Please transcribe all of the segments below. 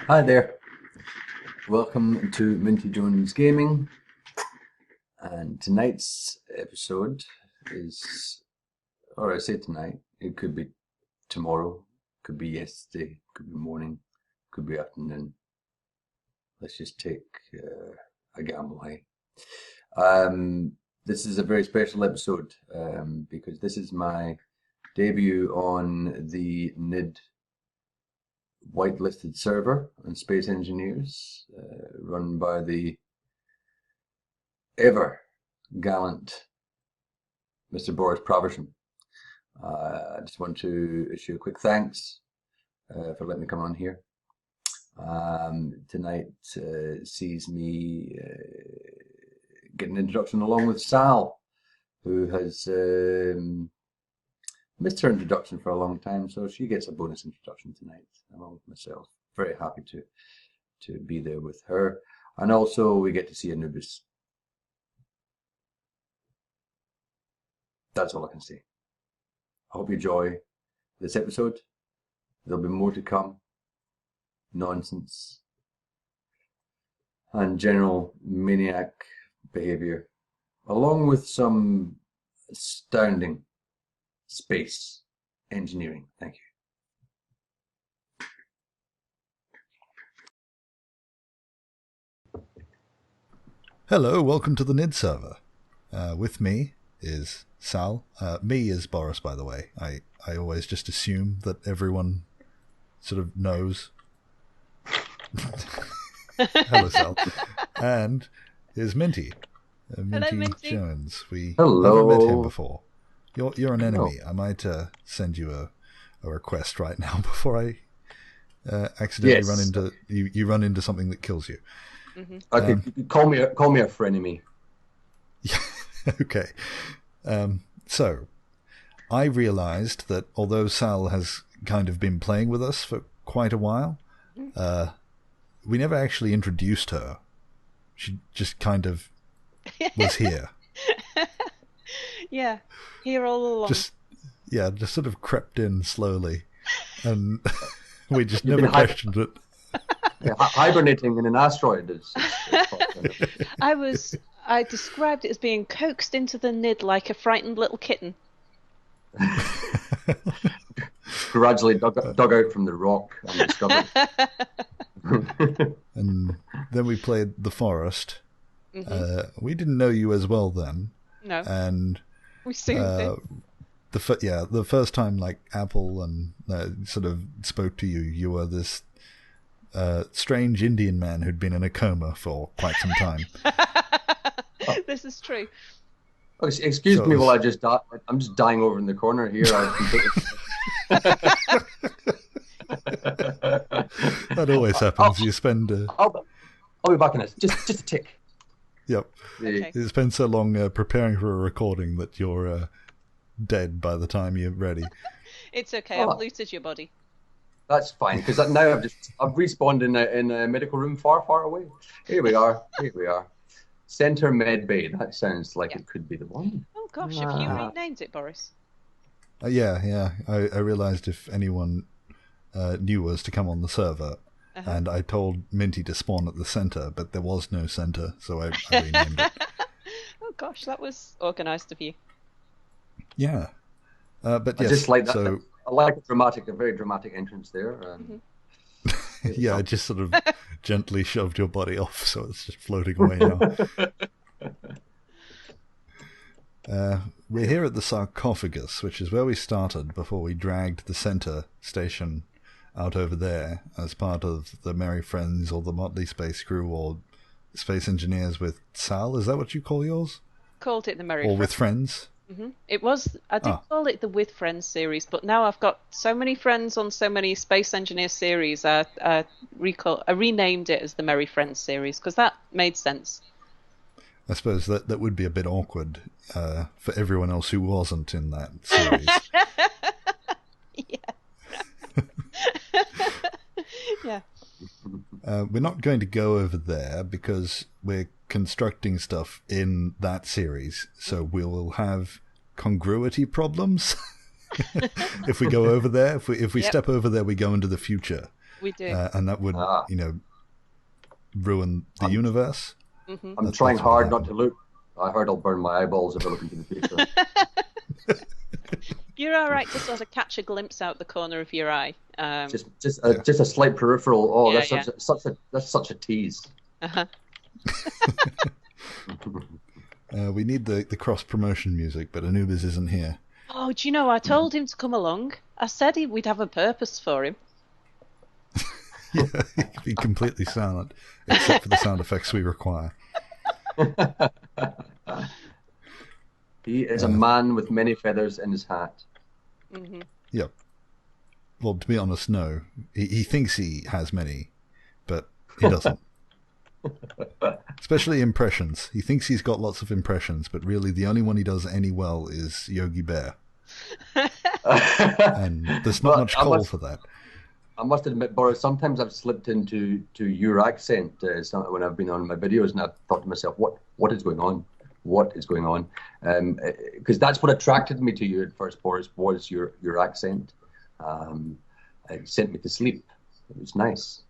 Hi there, welcome to Minty Jones Gaming, and tonight's episode is, or I say tonight, it could be tomorrow, could be yesterday, could be morning, could be afternoon. Let's just take a gamble, hey? This is a very special episode because this is my debut on the Nidd whitelisted server on Space Engineers, run by the ever gallant Mr. Boris Praverson. I just want to issue a quick thanks for letting me come on here. Tonight sees me get an introduction along with Sal, who has missed her introduction for a long time, so she gets a bonus introduction tonight, along with myself. Very happy to be there with her. And also we get to see Anubiz. That's all I can say. I hope you enjoy this episode. There'll be more to come. Nonsense. And general maniac behavior, along with some astounding space engineering. Thank you. Hello, welcome to the Nidd server. With me is Sal. Me is Boris, by the way. I always just assume that everyone sort of knows. Hello, Sal. And is Minty. Minty Jones. We Hello. never met him before. You're an enemy. I might send you a request right now before I accidentally run into you run into something that kills you. Mm-hmm. Okay, call me a frenemy. Okay. So I realized that although Sal has kind of been playing with us for quite a while, we never actually introduced her. She just kind of was here. Yeah, here all along. Just sort of crept in slowly, and we just never questioned it. Yeah, hibernating in an asteroid is I described it as being coaxed into the Nidd like a frightened little kitten. Gradually dug out from the rock and discovered. And then we played the forest. Mm-hmm. We didn't know you as well then. No. And we soon did. The first time like Apple and sort of spoke to you, you were this strange Indian man who'd been in a coma for quite some time. This is true. Oh, excuse me while I'm just dying over in the corner here. That always happens. You spend. I'll be back in it. Just a tick. Yep. Okay. You spend so long preparing for a recording that you're dead by the time you're ready. It's okay. I've looted your body. That's fine because now I've respawned in a medical room far away. Here we are. Center Med Bay. That sounds like it could be the one. Oh gosh, have you renamed it, Boris? Yeah. I realised if anyone knew us to come on the server, and I told Minty to spawn at the centre, but there was no centre, so I renamed it. Oh gosh, that was organised of you. Yeah, but yes, I just like that. So, I like a very dramatic entrance there. Yeah, I just sort of gently shoved your body off, so it's just floating away now. We're here at the sarcophagus, which is where we started before we dragged the centre station out over there as part of the Merry Friends or the Motley Space Crew or Space Engineers with Sal. Is that what you call yours? Called it the Merry Friends. Or Friends. with Friends? Mm-hmm. It was. I did call it the With Friends series, but now I've got so many friends on so many Space Engineer series. I renamed it as the Merry Friends series because that made sense. I suppose that would be a bit awkward for everyone else who wasn't in that series. Yeah. We're not going to go over there because we're constructing stuff in that series, so we will have congruity problems if we go over there. If we step over there, we go into the future. We do. And that would, ruin the universe. Mm-hmm. I'm trying hard not to look. I heard I'll burn my eyeballs if I look into the future. You're all right to sort of catch a glimpse out the corner of your eye. Just a slight peripheral. Oh, Yeah, that's such a tease. Uh-huh. We need the cross promotion music, but Anubiz isn't here. Oh, do you know? I told him to come along. I said we'd have a purpose for him. Yeah, he'd be completely silent, except for the sound effects we require. He is a man with many feathers in his hat. Mm-hmm. Yep. Well, to be honest, no. He thinks he has many, but he doesn't. Especially impressions. He thinks he's got lots of impressions, but really the only one he does any well is Yogi Bear. And there's not much call for that. I must admit, Boris, sometimes I've slipped into your accent when I've been on my videos, and I've thought to myself, what is going on? What is going on? Because that's what attracted me to you at first, Boris, was your accent. It sent me to sleep. It was nice.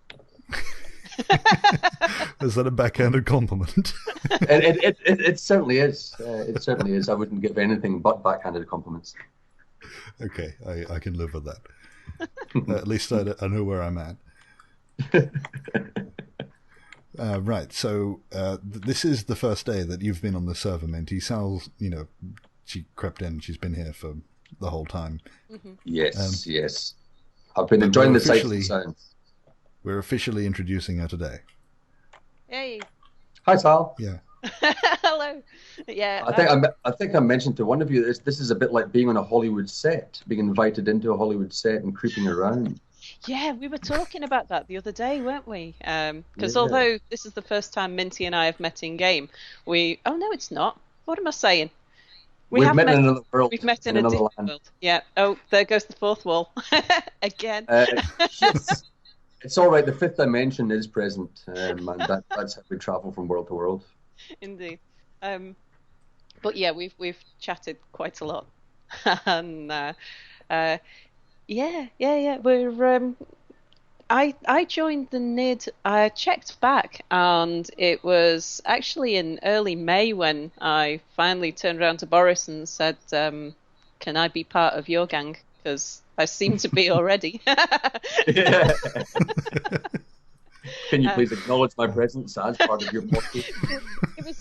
Is that a backhanded compliment? It certainly is. It certainly is. I wouldn't give anything but backhanded compliments. Okay, I can live with that. At least I know where I'm at. Right, so this is the first day that you've been on the server, Minty. Sal's, she crept in. She's been here for the whole time. Mm-hmm. Yes, yes. I've been enjoying the sights and sounds. We're officially introducing her today. Hey. Hi, Sal. Yeah. Hello. Yeah. I think I mentioned to one of you this is a bit like being on a Hollywood set, being invited into a Hollywood set and creeping around. Yeah, we were talking about that the other day, weren't we? Because although this is the first time Minty and I have met in game, oh no, it's not. What am I saying? We've met in another world. We've met in a different world. Yeah. Oh, there goes the fourth wall again. It's all right. The fifth dimension is present, and that's how we travel from world to world. Indeed. But yeah, we've chatted quite a lot, and yeah. We're I joined the Nidd. I checked back, and it was actually in early May when I finally turned around to Boris and said, "Can I be part of your gang? Because I seem to be already." Yeah. Can you please acknowledge my presence as part of your podcast? It was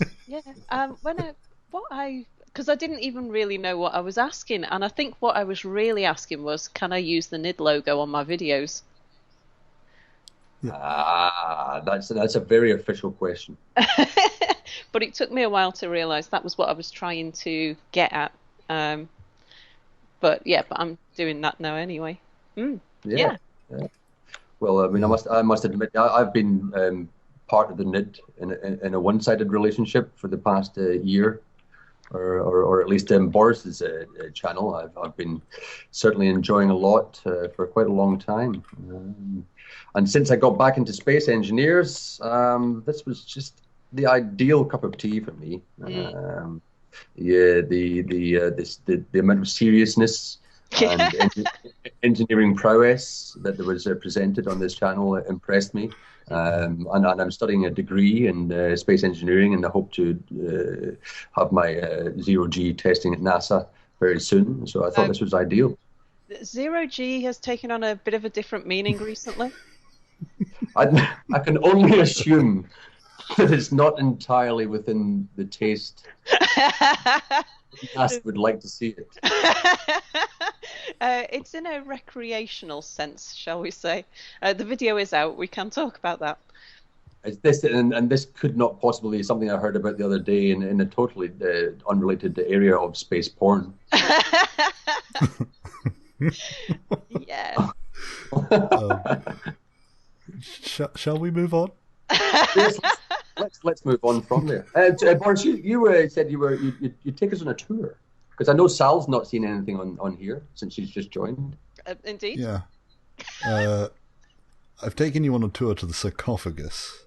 because I didn't even really know what I was asking, and I think what I was really asking was, can I use the Nidd logo on my videos? That's a very official question. But it took me a while to realise that was what I was trying to get at. But I'm doing that now anyway. Yeah. Well, I mean, I must admit, I've been part of the Nidd in a one-sided relationship for the past year, or at least Boris's channel. I've been certainly enjoying a lot for quite a long time. And since I got back into Space Engineers, this was just the ideal cup of tea for me. The amount of seriousness and engineering prowess that was presented on this channel impressed me. And I'm studying a degree in space engineering, and I hope to have my 0G testing at NASA very soon. So I thought this was ideal. 0G has taken on a bit of a different meaning recently. I can only assume that it's not entirely within the taste NASA would like to see it. It's in a recreational sense, shall we say. The video is out. We can talk about that. This could not possibly be something I heard about the other day in a totally unrelated area of space porn. Yeah. Shall we move on? Yes, let's move on from there. Boris, you said you take us on a tour, because I know Sal's not seen anything on here since she's just joined. Indeed. Yeah. I've taken you on a tour to the sarcophagus.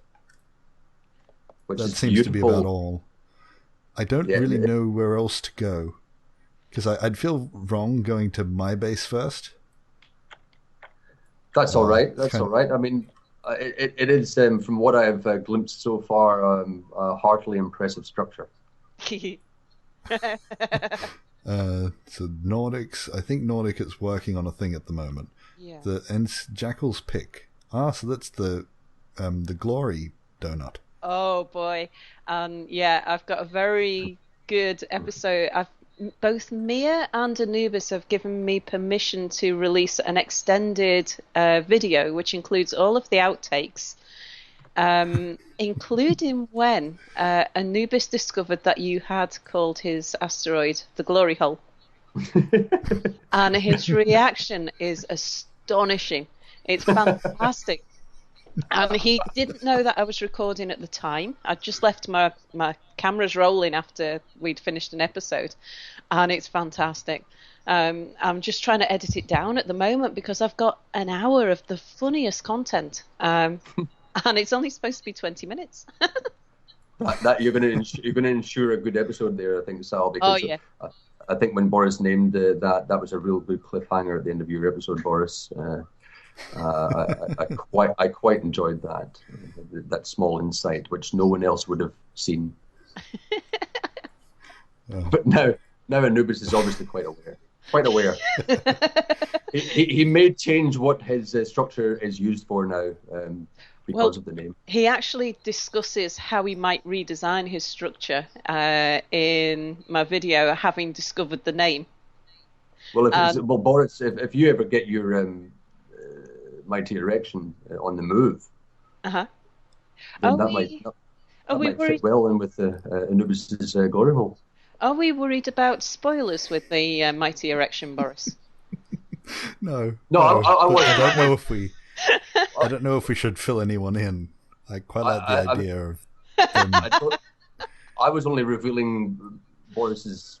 Which that is seems beautiful. to be about all. I don't really know where else to go, because I'd feel wrong going to my base first. That's all right. That's all kind right. I mean, it is from what I've glimpsed so far, a heartily impressive structure. So Nordics, I think Nordic is working on a thing at the moment. Yeah. And Jackal's pick. So that's the glory donut. Oh boy. Yeah, I've got a very good episode. Both Mia and Anubiz have given me permission to release an extended video, which includes all of the outtakes, including when Anubiz discovered that you had called his asteroid the Glory Hole. And his reaction is astonishing. It's fantastic. He didn't know that I was recording at the time. I'd just left my cameras rolling after we'd finished an episode, and it's fantastic. I'm just trying to edit it down at the moment because I've got an hour of the funniest content, and it's only supposed to be 20 minutes. that you're going to ensure a good episode there, I think, Sal. Because Oh yeah. I think when Boris named that was a real good cliffhanger at the end of your episode, Boris. I quite enjoyed that small insight, which no one else would have seen. But now Anubiz is obviously quite aware. He may change what his structure is used for now because of the name. He actually discusses how he might redesign his structure in my video, having discovered the name. Well, Boris, if you ever get your mighty erection on the move, then that might fit well in with Anubiz's glory hole. Are we worried about spoilers with the mighty erection, Boris? No. I don't know if we should fill anyone in. I quite like the idea of. I was only revealing Boris's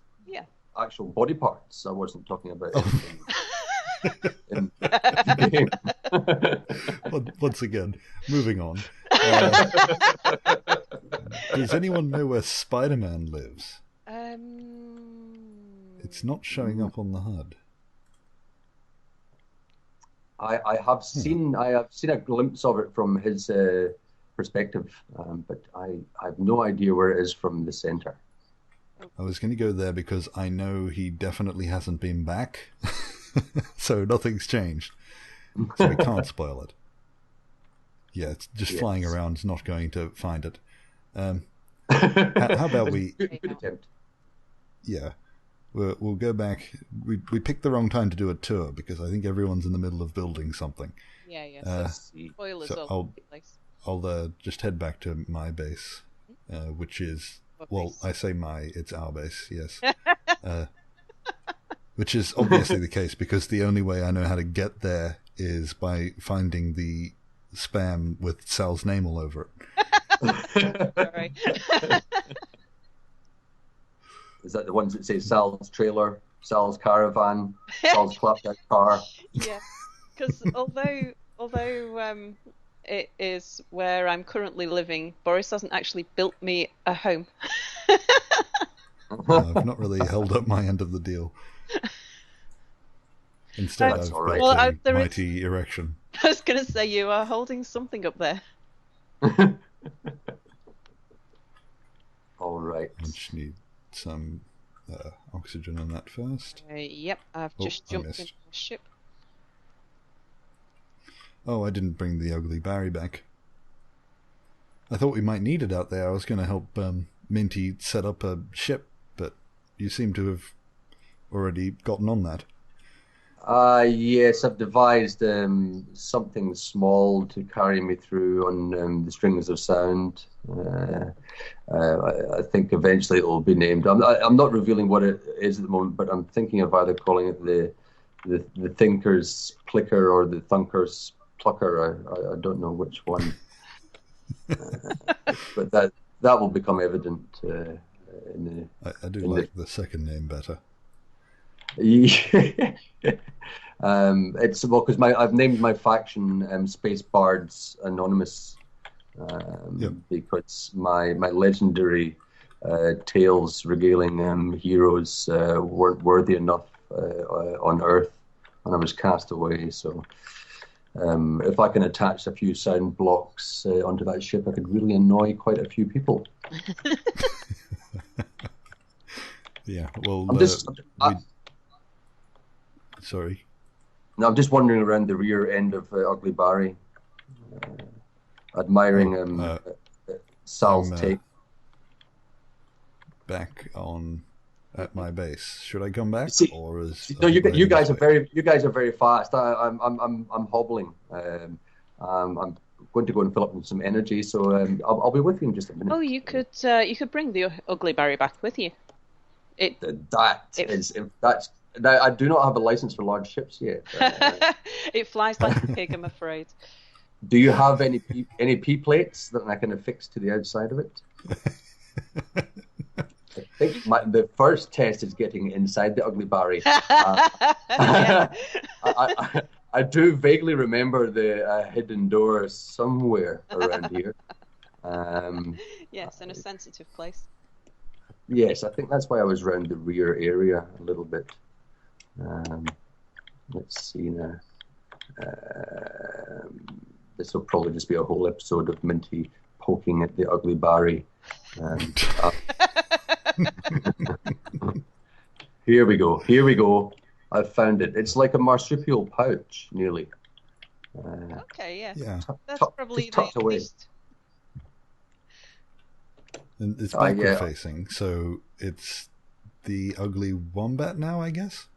actual body parts. I wasn't talking about anything. Once again, moving on. Does anyone know where Spider-Man lives? It's not showing up on the HUD. I have seen a glimpse of it from his perspective, but I have no idea where it is from the center. I was going to go there because I know he definitely hasn't been back. So nothing's changed. So we can't spoil it. Yeah, it's just flying around. It's not going to find it. How about we... Good attempt. Yeah. We'll go back. We picked the wrong time to do a tour because I think everyone's in the middle of building something. Yeah. Spoilers all over the place. I'll just head back to my base, which is... I say it's our base, yes. Which is obviously the case because the only way I know how to get there is by finding the spam with Sal's name all over it. Right. Is that the ones that say Sal's trailer, Sal's caravan, Sal's clapped out car? Yeah, because although it is where I'm currently living, Boris hasn't actually built me a home. I've not really held up my end of the deal. Instead, I've got a mighty erection. I was going to say, you are holding something up there. All right. I just need some oxygen on that first. Yep, I've just jumped into the ship. Oh, I didn't bring the ugly Barry back. I thought we might need it out there. I was going to help Minty set up a ship, but you seem to have already gotten on that. Yes, I've devised something small to carry me through on the strings of sound. I think eventually it will be named. I'm not revealing what it is at the moment, but I'm thinking of either calling it the Thinker's Plicker or the Thunker's Plucker. I don't know which one. But that will become evident. I do like the second name better. It's because I've named my faction Space Bards Anonymous because my legendary tales regaling heroes weren't worthy enough on Earth when I was cast away. So If I can attach a few sound blocks onto that ship, I could really annoy quite a few people. Yeah, well, sorry. No, I'm just wandering around the rear end of Ugly Barry, admiring Sal's take. Back on at my base. Should I come back, or is no? You guys are very fast. I'm hobbling. I'm going to go and fill up with some energy, so I'll be with you in just a minute. Oh, you could bring the Ugly Barry back with you. Now, I do not have a license for large ships yet. It flies like a pig, I'm afraid. Do you have any P plates that I can affix to the outside of it? I think the first test is getting inside the Ugly Barry. I do vaguely remember the hidden door somewhere around here. Yes, in a sensitive place. Yes, I think that's why I was around the rear area a little bit. Let's see now. This will probably just be a whole episode of Minty poking at the Ugly Barry. Here we go. I've found it. It's like a marsupial pouch, nearly. Okay, yeah. That's probably the least. And it's backward facing, so it's the ugly wombat now, I guess?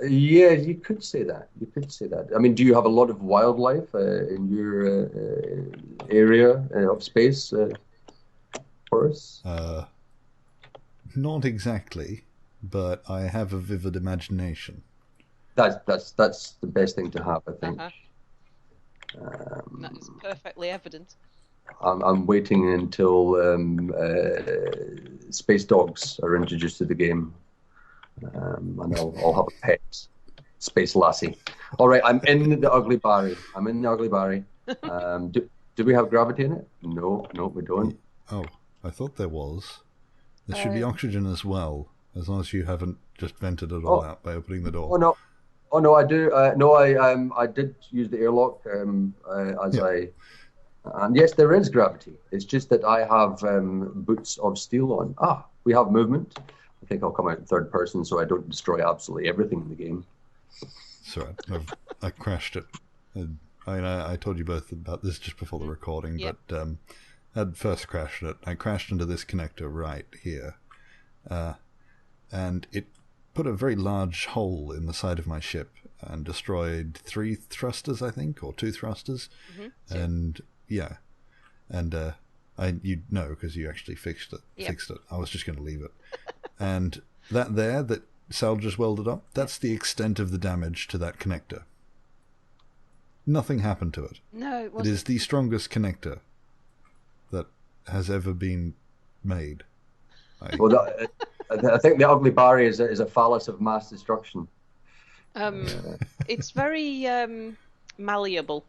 Yeah, you could say that. I mean, do you have a lot of wildlife in your area of space for us? Not exactly, but I have a vivid imagination. That's the best thing to have, I think. That is perfectly evident. I'm waiting until space dogs are introduced to the game, and I'll have a pet, Space Lassie. All right, I'm in the Ugly Barry. Do we have gravity in it? No, we don't. Oh, I thought there was. There should be oxygen as well, as long as you haven't just vented it all out by opening the door. Oh no, I do. I did use the airlock and yes, there is gravity. It's just that I have boots of steel on. We have movement. I think I'll come out in third person so I don't destroy absolutely everything in the game. Sorry, I crashed it. I told you both about this just before the recording, but I'd first crashed it. I crashed into this connector right here, and it put a very large hole in the side of my ship and destroyed 3 thrusters, I think, or 2 thrusters, and you know because you actually fixed it. I was just going to leave it, and that Sal just welded up. That's the extent of the damage to that connector. Nothing happened to it. No, it wasn't. It is the strongest connector that has ever been made. I think the Ugly Barry is a phallus of mass destruction. It's very malleable.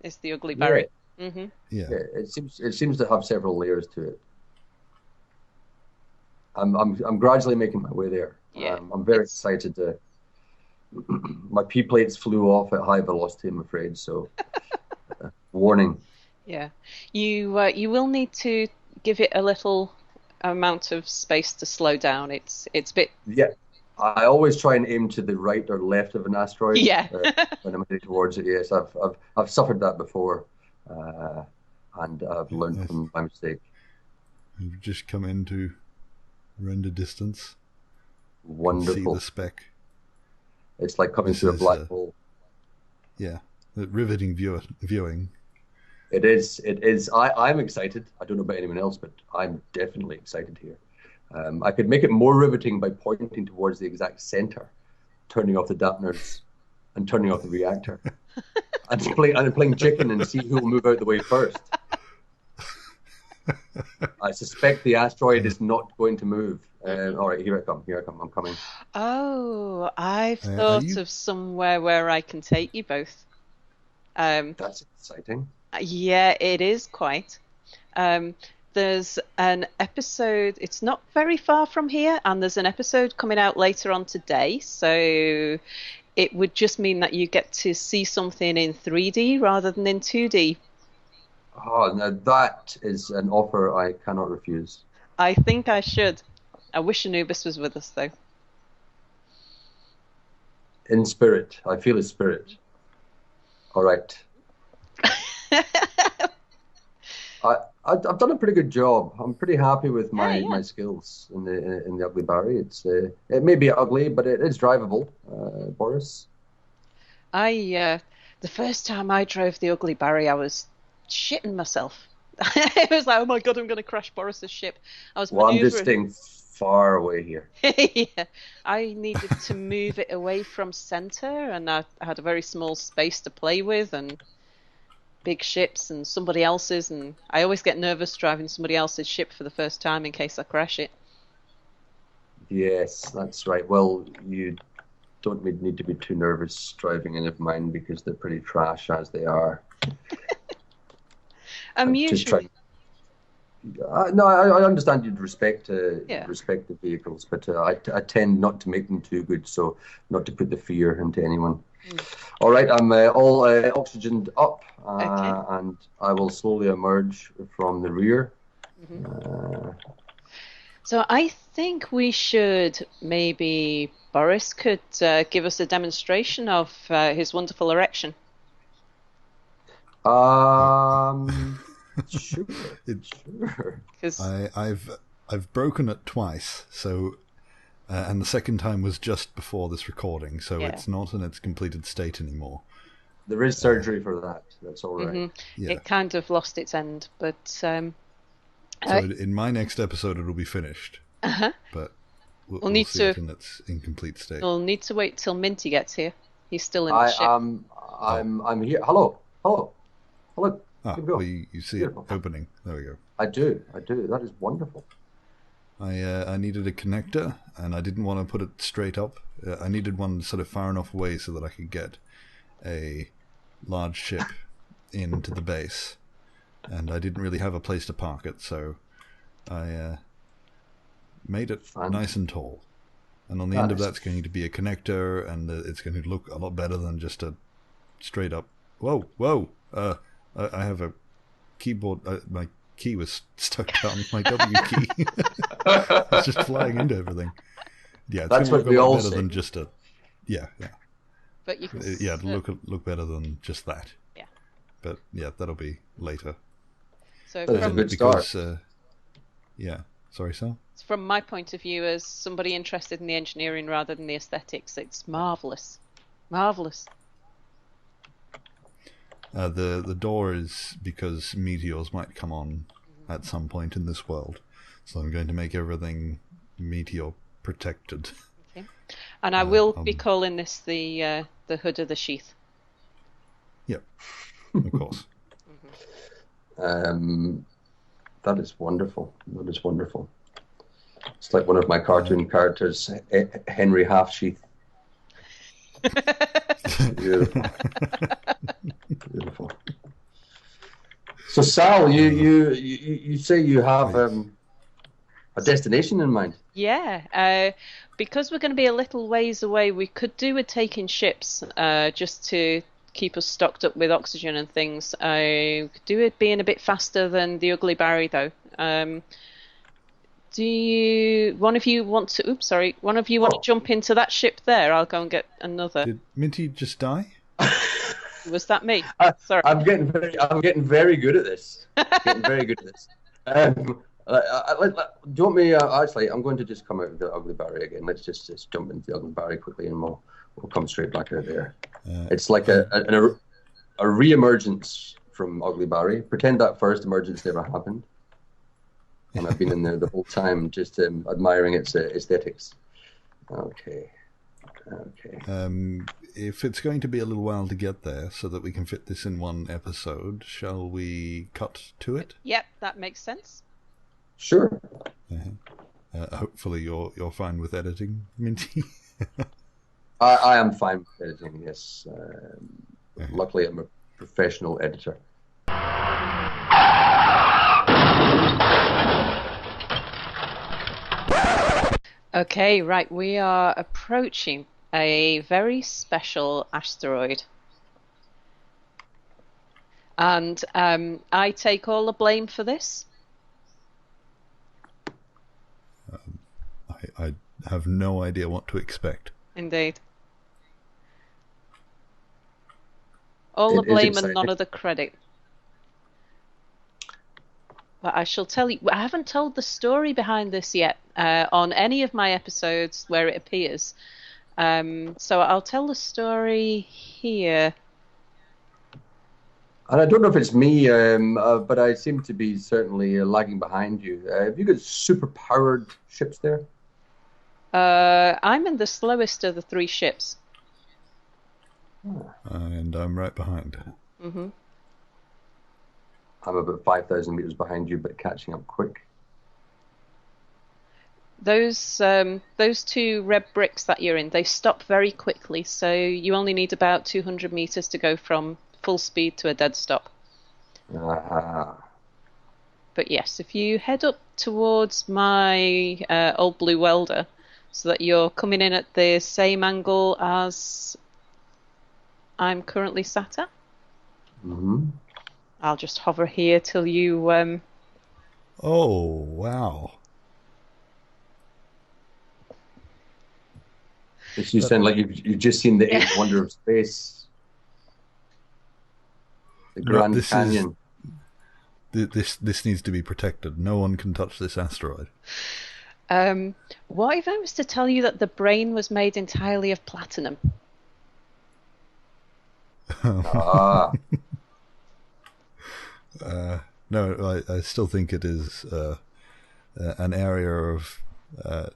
Is the Ugly Barry? Yeah. Mm-hmm. Yeah. It seems to have several layers to it. I'm gradually making my way there. Yeah. I'm very excited to. My P plates flew off at high velocity, I'm afraid. So, warning. Yeah, you will need to give it a little amount of space to slow down. It's a bit. Yeah, I always try and aim to the right or left of an asteroid. Yeah. When I'm heading towards it. Yes, I've suffered that before, and I've learned from my mistake. You've just come into render distance. Wonderful. See the speck. It's like coming through a black hole. Yeah, riveting viewing. It is. I'm excited. I don't know about anyone else, but I'm definitely excited here. I could make it more riveting by pointing towards the exact center, turning off the dampeners, and turning off the reactor, and playing chicken and see who will move out the way first. I suspect the asteroid is not going to move. All right, here I come. I'm coming. Oh, I've thought of somewhere where I can take you both. That's exciting. Yeah, it is quite. There's an episode, it's not very far from here, and there's an episode coming out later on today. So it would just mean that you get to see something in 3D rather than in 2D. Oh, now that is an offer I cannot refuse. I think I should. I wish Anubiz was with us, though. In spirit. I feel his spirit. All right. I've done a pretty good job. I'm pretty happy with my skills in the Ugly Barry. It may be ugly, but it is drivable, Boris. The first time I drove the Ugly Barry, I was shitting myself. It was like, oh my god, I'm going to crash Boris's ship. I'm just staying far away here. Yeah, I needed to move it away from center, and I had a very small space to play with, and big ships and somebody else's, and I always get nervous driving somebody else's ship for the first time in case I crash it. Yes, that's right. Well, you don't need to be too nervous driving any of mine because they're pretty trash as they are. Usually. No, I understand you'd respect the vehicles, but I tend not to make them too good, so not to put the fear into anyone. All right, I'm all oxygened up, and I will slowly emerge from the rear. So I think we should maybe Boris could give us a demonstration of his wonderful erection. Sure. I've broken it twice, so and the second time was just before this recording, so it's not in its completed state anymore. There is surgery for that. That's all right. Yeah. It kind of lost its end, but so in my next episode it'll be finished. But we'll need see to it in its incomplete state. We'll need to wait till Minty gets here. He's still in the ship. I'm here. Hello. Well, you see it opening. There we go. I do. That is wonderful. I needed a connector, and I didn't want to put it straight up. I needed one sort of far enough away so that I could get a large ship into the base, and I didn't really have a place to park it, so I made it nice and tall. And on the end of that's going to be a connector, and it's going to look a lot better than just a straight up. Whoa! I have a keyboard. My key was stuck down. My W key. It's just flying into everything. Yeah, that's what we all better say. Than just a. Yeah. But you can. Yeah, look better than just that. Yeah. But yeah, that'll be later. So that's a good start. Yeah. Sorry, Sal? From my point of view, as somebody interested in the engineering rather than the aesthetics, it's marvelous. The door is because meteors might come on at some point in this world, so I'm going to make everything meteor protected. Okay. And I will be calling this the hood of the sheath. Yep, of course. That is wonderful. It's like one of my cartoon characters, Henry Halfsheath. Beautiful. So Sal, you say you have a destination in mind? Yeah, because we're going to be a little ways away, we could do with taking ships just to keep us stocked up with oxygen and things. Could do it being a bit faster than the Ugly Barry, though. One of you want to jump into that ship there? I'll go and get another. Did Minty just die? Was that me? Sorry. I'm getting very good at this. Do you want me? Actually, I'm going to just come out of the Ugly Barry again. Let's just jump into the Ugly Barry quickly, and we'll come straight back out there. It's like a re-emergence from Ugly Barry. Pretend that first emergence never happened, and I've been in there the whole time, just admiring its aesthetics. Okay. If it's going to be a little while to get there, so that we can fit this in one episode, shall we cut to it? Yep, that makes sense. Sure. Hopefully you're fine with editing, Minty. I am fine with editing, yes. Luckily, I'm a professional editor. Okay, right. We are approaching a very special asteroid. And I take all the blame for this. I have no idea what to expect. Indeed. All the blame and none of the credit. But I shall tell you, I haven't told the story behind this yet on any of my episodes where it appears. So I'll tell the story here. And I don't know if it's me, but I seem to be certainly lagging behind you. Have you got super-powered ships there? I'm in the slowest of the 3 ships. And I'm right behind. Mm-hmm. I'm about 5,000 meters behind you, but catching up quick. Those 2 red bricks that you're in, they stop very quickly, so you only need about 200 meters to go from full speed to a dead stop. But yes, if you head up towards my old blue welder, so that you're coming in at the same angle as I'm currently sat at. Mm-hmm. I'll just hover here till you... Oh, wow. You sound like you've just seen the 8th wonder of space. The Grand Canyon. This needs to be protected. No one can touch this asteroid. What if I was to tell you that the brain was made entirely of platinum? No, I still think it is an area of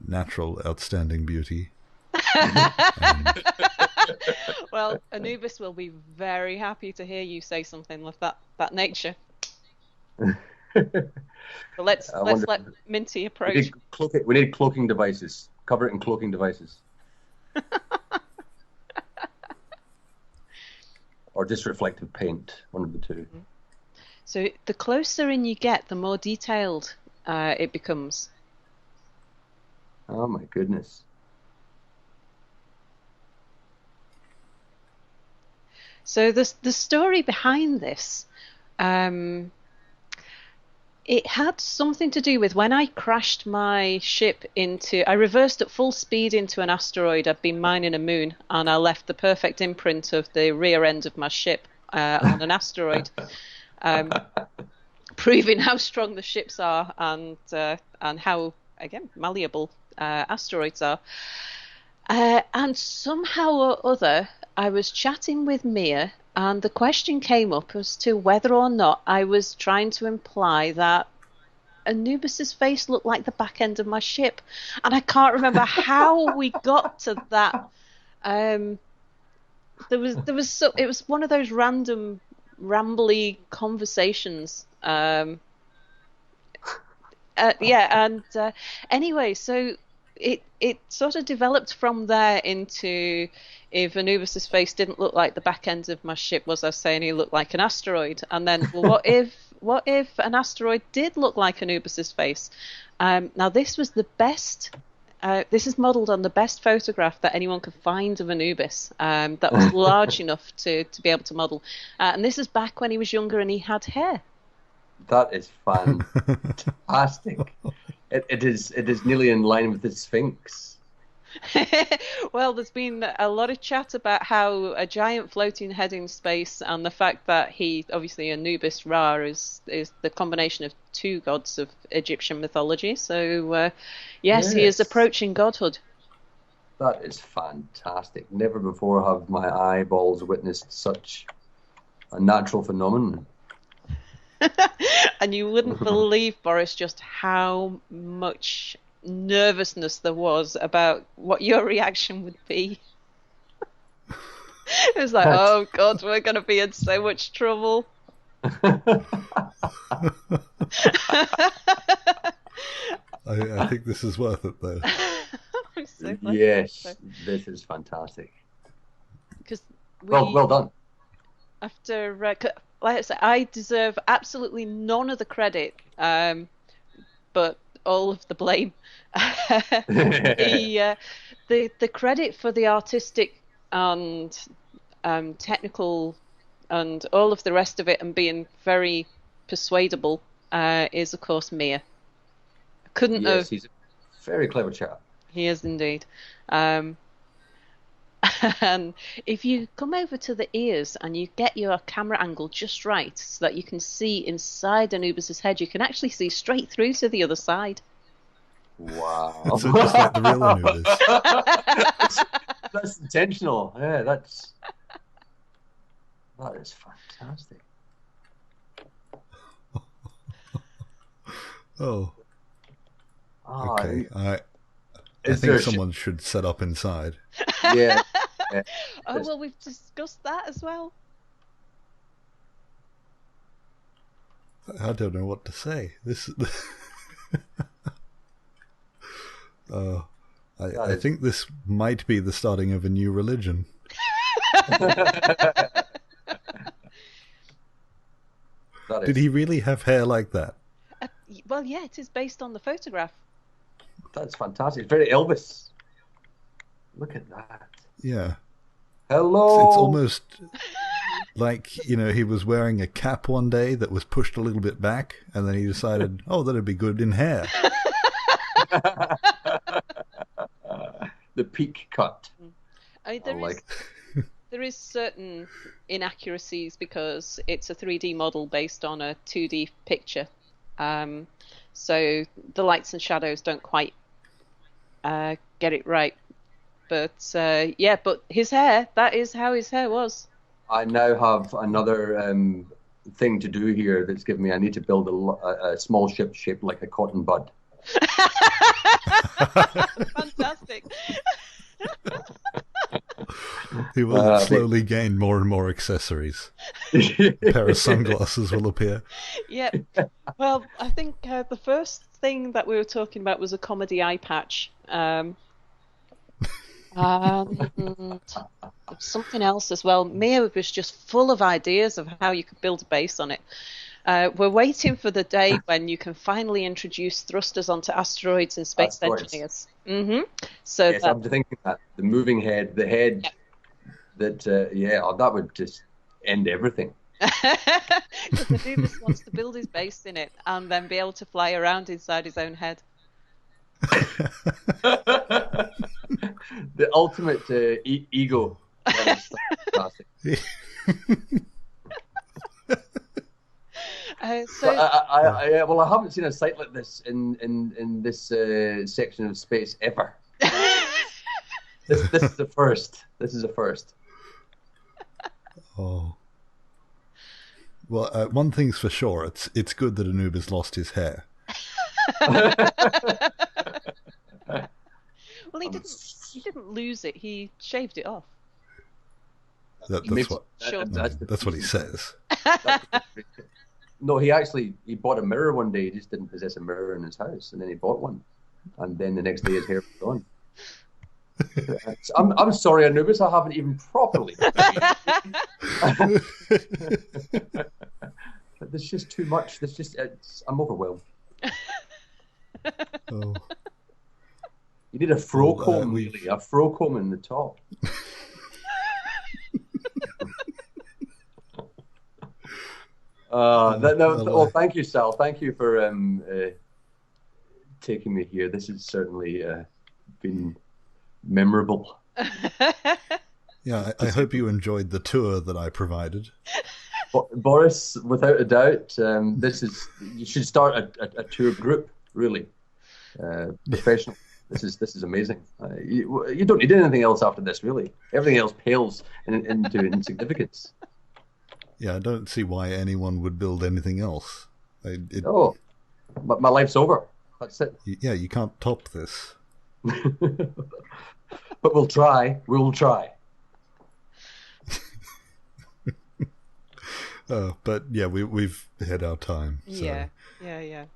natural, outstanding beauty. Well, Anubiz will be very happy to hear you say something of that nature. But let's let Minty approach. We need cloaking devices. Cover it in cloaking devices. Or just reflective paint, one of the two. So the closer in you get, the more detailed it becomes. Oh my goodness. So the story behind this, it had something to do with when I crashed my ship I reversed at full speed into an asteroid. I'd been mining a moon, and I left the perfect imprint of the rear end of my ship on an asteroid, proving how strong the ships are and how, again, malleable asteroids are. And somehow or other, I was chatting with Mia, and the question came up as to whether or not I was trying to imply that Anubis's face looked like the back end of my ship. And I can't remember how we got to that. It was one of those random, rambly conversations. Anyway, so it sort of developed from there into, if Anubis's face didn't look like the back end of my ship, was I saying he looked like an asteroid? And then, well, what if an asteroid did look like Anubis's face? Now this was the best. This is modelled on the best photograph that anyone could find of Anubis that was large enough to be able to model. And this is back when he was younger and he had hair. That is fantastic. It is nearly in line with the Sphinx. Well, there's been a lot of chat about how a giant floating head in space, and the fact that he, obviously Anubis Ra, is the combination of 2 gods of Egyptian mythology. So, yes, he is approaching godhood. That is fantastic. Never before have my eyeballs witnessed such a natural phenomenon. And you wouldn't believe, Boris, just how much nervousness there was about what your reaction would be. It was like, oh God, we're going to be in so much trouble. I think this is worth it, though. I'm so yes, this is fantastic. Because well done. After, like I said, I deserve absolutely none of the credit, but all of the blame. The credit for the artistic and technical and all of the rest of it and being very persuadable is, of course, Mia. Couldn't have. Yes, he's a very clever chap. He is indeed. And if you come over to the ears and you get your camera angle just right so that you can see inside Anubiz's head, you can actually see straight through to the other side. Wow. So just like the real Anubiz. That's intentional. Yeah, that is fantastic. Oh. Ah, Okay. I is think there someone should set up inside. Yeah. Oh, well, we've discussed that as well. I don't know what to say. This. I think this might be the starting of a new religion. Did he really have hair like that? Well, yeah, it is based on the photograph. That's fantastic. It's very Elvis. Look at that. Yeah. Hello. It's almost like, he was wearing a cap one day that was pushed a little bit back, and then he decided, oh, that'd be good in hair. The peak cut. I mean, there is certain inaccuracies because it's a 3D model based on a 2D picture. So the lights and shadows don't quite get it right. But but his hair, that is how his hair was. I now have another thing to do here that's given me, I need to build a small ship shaped like a cotton bud. Fantastic. He will slowly gain more and more accessories. A pair of sunglasses will appear. Yeah. Well, I think the first thing that we were talking about was a comedy eye patch. Something else as well. Mia was just full of ideas of how you could build a base on it. We're waiting for the day when you can finally introduce thrusters onto asteroids and space engineers. Mm-hmm. So yes, I'm thinking that the moving head, the head, that would just end everything. Because Anubiz wants to build his base in it and then be able to fly around inside his own head. The ultimate ego. That's fantastic. I haven't seen a site like this in this section of space ever. This is the first. This is a first. Oh. Well, one thing's for sure. It's good that Anubiz lost his hair. Well, he didn't lose it. He shaved it off. That's what he says. No, he bought a mirror one day. He just didn't possess a mirror in his house, and then he bought one, and then the next day his hair was gone. I'm sorry, Anubiz, I haven't even properly. But there's just too much. I'm overwhelmed. Oh. You need a fro comb, really. A fro comb in the top. Thank you, Sal. Thank you for taking me here. This has certainly been memorable. Yeah, I hope you enjoyed the tour that I provided. Boris, without a doubt, you should start a tour group, really. Professional. This is amazing. You don't need anything else after this, really. Everything else pales into insignificance. Yeah, I don't see why anyone would build anything else. But my life's over. That's it. Yeah, you can't top this. But we'll try. We'll try. But yeah, we've had our time. So. Yeah.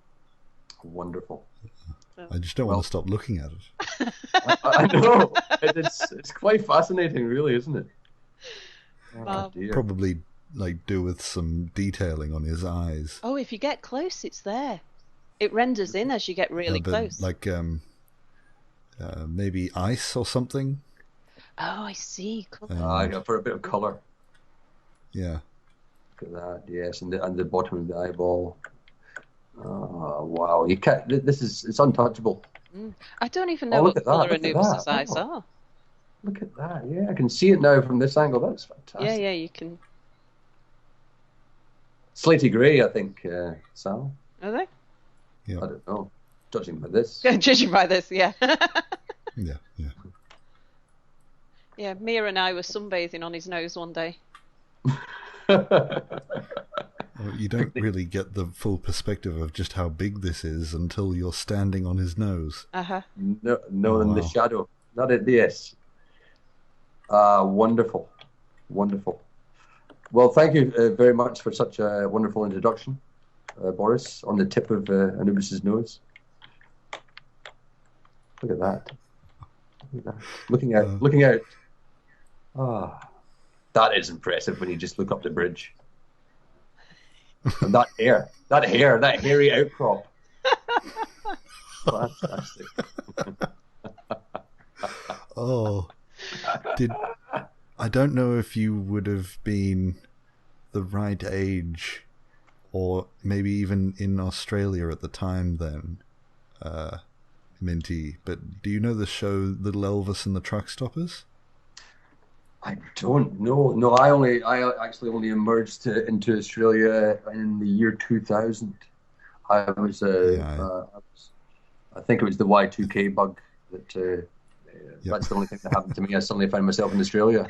Wonderful. I just don't want to stop looking at it. I know. It's quite fascinating, really, isn't it? Oh, probably do with some detailing on his eyes. Oh, if you get close, it's there. It renders in as you get really close. Like maybe ice or something. Oh, I see. Cool. For a bit of colour. Yeah. Look at that, yes, and the bottom of the eyeball. Oh, wow. You can't, it's untouchable. I don't even know what colour Anubis' eyes are. Look at that, yeah. I can see it now from this angle. That's fantastic. Yeah, you can. Slaty grey, I think, Sal. Are they? Yeah. I don't know. Judging by this. Judging by this, yeah. Yeah. Yeah, Mia and I were sunbathing on his nose one day. Well, you don't really get the full perspective of just how big this is until you're standing on his nose. No, in the shadow. Not at this. Wonderful. Well, thank you very much for such a wonderful introduction, Boris, on the tip of Anubis' nose. Look at that. Looking out. That is impressive when you just look up the bridge. And that hairy outcrop. Fantastic. Oh, I don't know if you would have been the right age, or maybe even in Australia at the time then, Minty, but do you know the show Little Elvis and the Truck Stoppers? I don't know. No, I actually only emerged into Australia in the year 2000. I was, I think it was the Y2K bug that. That's the only thing that happened to me. I suddenly found myself in Australia.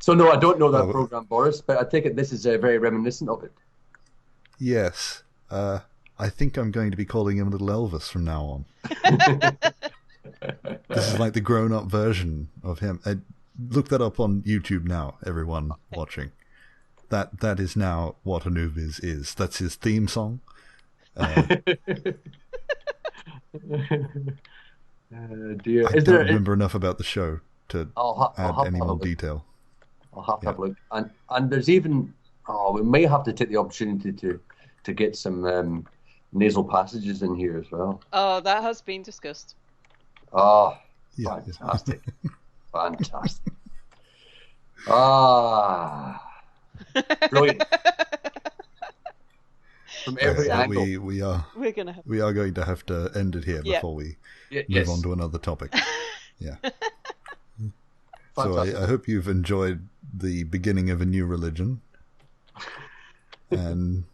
So no, I don't know that program, Boris. But I take it this is very reminiscent of it. Yes, I think I'm going to be calling him Little Elvis from now on. This is like the grown-up version of him. Look that up on YouTube now, everyone watching. That is now what Anubiz is. That's his theme song. Dear. I don't remember enough about the show to add any more detail. I'll have to have a look. And there's even we may have to take the opportunity to get some nasal passages in here as well. Oh, that has been discussed. Oh, fantastic. Fantastic. Brilliant. From every angle. We are going to have to end it here before we move on to another topic. Yeah. So I hope you've enjoyed the beginning of a new religion. And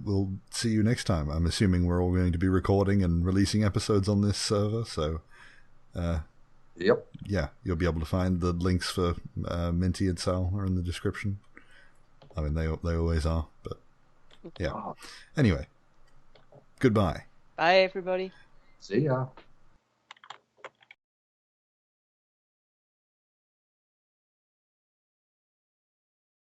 we'll see you next time. I'm assuming we're all going to be recording and releasing episodes on this server, so yep. Yeah, you'll be able to find the links for Minty and Sal are in the description. I mean, they always are, but yeah. Anyway, goodbye. Bye, everybody. See ya.